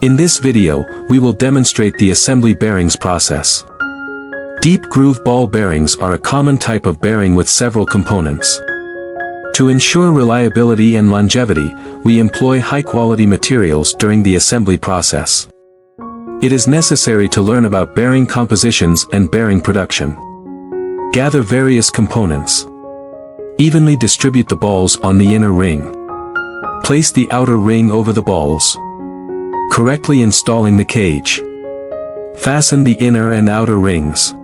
In this video, we will demonstrate the assembly bearings process. Deep groove ball bearings are a common type of bearing with several components. To ensure reliability and longevity, we employ high-quality materials during the assembly process. It is necessary to learn about bearing compositions and bearing production. Gather various components. Evenly distribute the balls on the inner ring. Place the outer ring over the balls. Correctly installing the cage. Fasten the inner and outer rings.